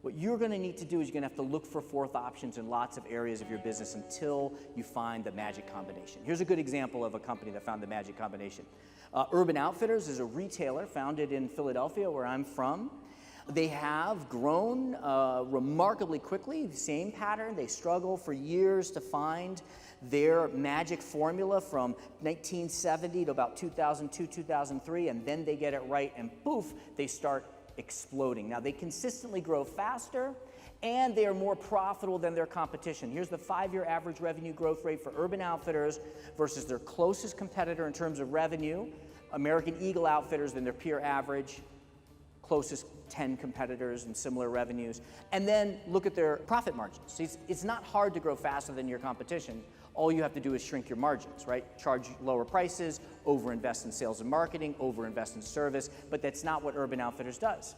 What you're going to need to do is you're going to have to look for fourth options in lots of areas of your business until you find the magic combination. Here's a good example of a company that found the magic combination. Urban Outfitters is a retailer founded in Philadelphia, where I'm from. They have grown remarkably quickly, the same pattern. They struggle for years to find their magic formula from 1970 to about 2002, 2003, and then they get it right, and poof, they start exploding. Now, they consistently grow faster, and they are more profitable than their competition. Here's the 5-year average revenue growth rate for Urban Outfitters versus their closest competitor in terms of revenue, American Eagle Outfitters, than their peer average, closest 10 competitors and similar revenues. And then look at their profit margins. See, it's not hard to grow faster than your competition. All you have to do is shrink your margins, right? Charge lower prices, overinvest in sales and marketing, overinvest in service, but that's not what Urban Outfitters does.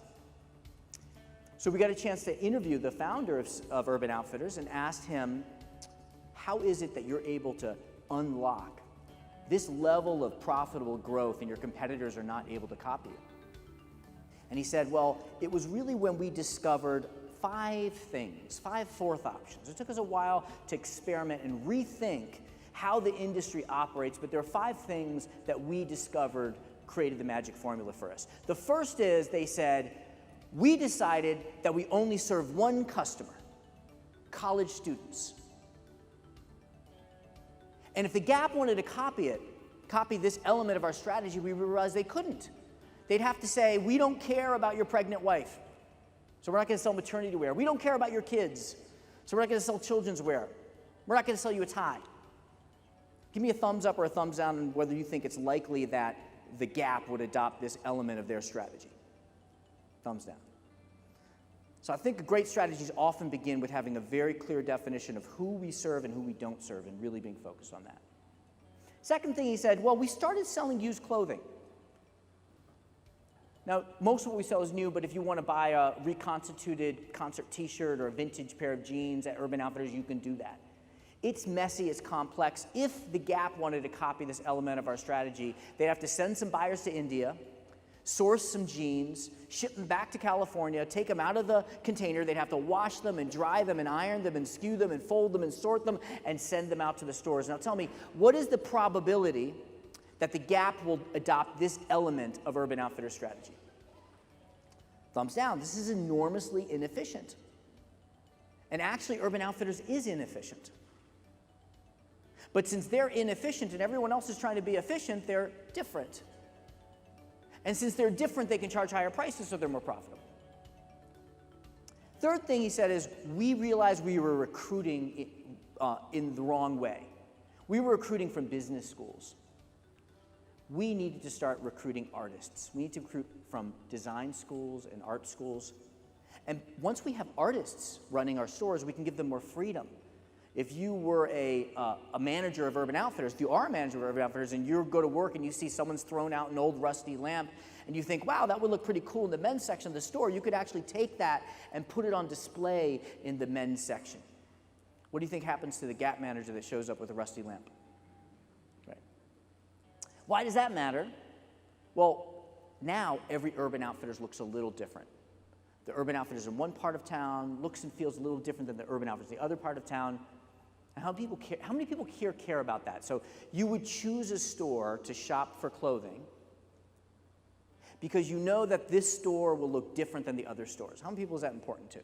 So we got a chance to interview the founder of Urban Outfitters and asked him, how is it that you're able to unlock this level of profitable growth and your competitors are not able to copy it? And he said, well, it was really when we discovered 5 things, 5 fourth options. It took us a while to experiment and rethink how the industry operates, but there are 5 things that we discovered created the magic formula for us. The first is, they said, we decided that we only serve one customer, college students. And if the Gap wanted to copy this element of our strategy, we realized they couldn't. They'd have to say, we don't care about your pregnant wife, so we're not going to sell maternity wear. We don't care about your kids, so we're not going to sell children's wear. We're not going to sell you a tie. Give me a thumbs up or a thumbs down on whether you think it's likely that the Gap would adopt this element of their strategy. Thumbs down. So I think great strategies often begin with having a very clear definition of who we serve and who we don't serve, and really being focused on that. Second thing he said, well, we started selling used clothing. Now, most of what we sell is new, but if you want to buy a reconstituted concert t-shirt or a vintage pair of jeans at Urban Outfitters, you can do that. It's messy, it's complex. If the Gap wanted to copy this element of our strategy, they'd have to send some buyers to India, source some jeans, ship them back to California, take them out of the container. They'd have to wash them and dry them and iron them and skew them and fold them and sort them and send them out to the stores. Now tell me, what is the probability that the Gap will adopt this element of Urban Outfitters' strategy? Thumbs down. This is enormously inefficient. And actually, Urban Outfitters is inefficient. But since they're inefficient and everyone else is trying to be efficient, they're different. And since they're different, they can charge higher prices, so they're more profitable. Third thing he said is, we realized we were recruiting in the wrong way. We were recruiting from business schools. We needed to start recruiting artists. We need to recruit from design schools and art schools. And once we have artists running our stores, we can give them more freedom. If you were a manager of Urban Outfitters, if you are a manager of Urban Outfitters and you go to work and you see someone's thrown out an old rusty lamp and you think, wow, that would look pretty cool in the men's section of the store, you could actually take that and put it on display in the men's section. What do you think happens to the Gap manager that shows up with a rusty lamp? Right. Why does that matter? Well, now every Urban Outfitters looks a little different. The Urban Outfitters in one part of town looks and feels a little different than the Urban Outfitters in the other part of town. And how many people care about that? So you would choose a store to shop for clothing because you know that this store will look different than the other stores. How many people is that important to?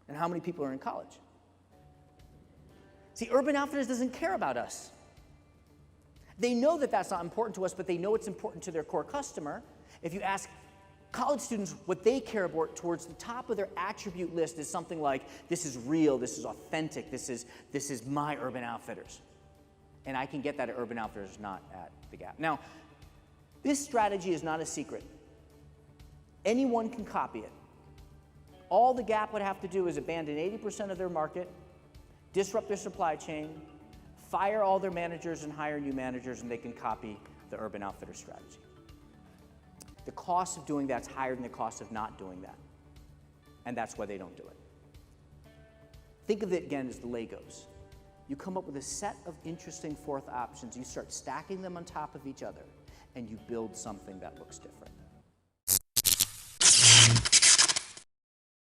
And how many people are in college? See, Urban Outfitters doesn't care about us. They know that that's not important to us, but they know it's important to their core customer. If you ask college students, what they care about towards the top of their attribute list is something like, this is real, this is authentic, this is my Urban Outfitters. And I can get that at Urban Outfitters, not at the Gap. Now, this strategy is not a secret. Anyone can copy it. All the Gap would have to do is abandon 80% of their market, disrupt their supply chain, fire all their managers and hire new managers, and they can copy the Urban Outfitters strategy. The cost of doing that's higher than the cost of not doing that. And that's why they don't do it. Think of it again as the Legos. You come up with a set of interesting fourth options, you start stacking them on top of each other, and you build something that looks different.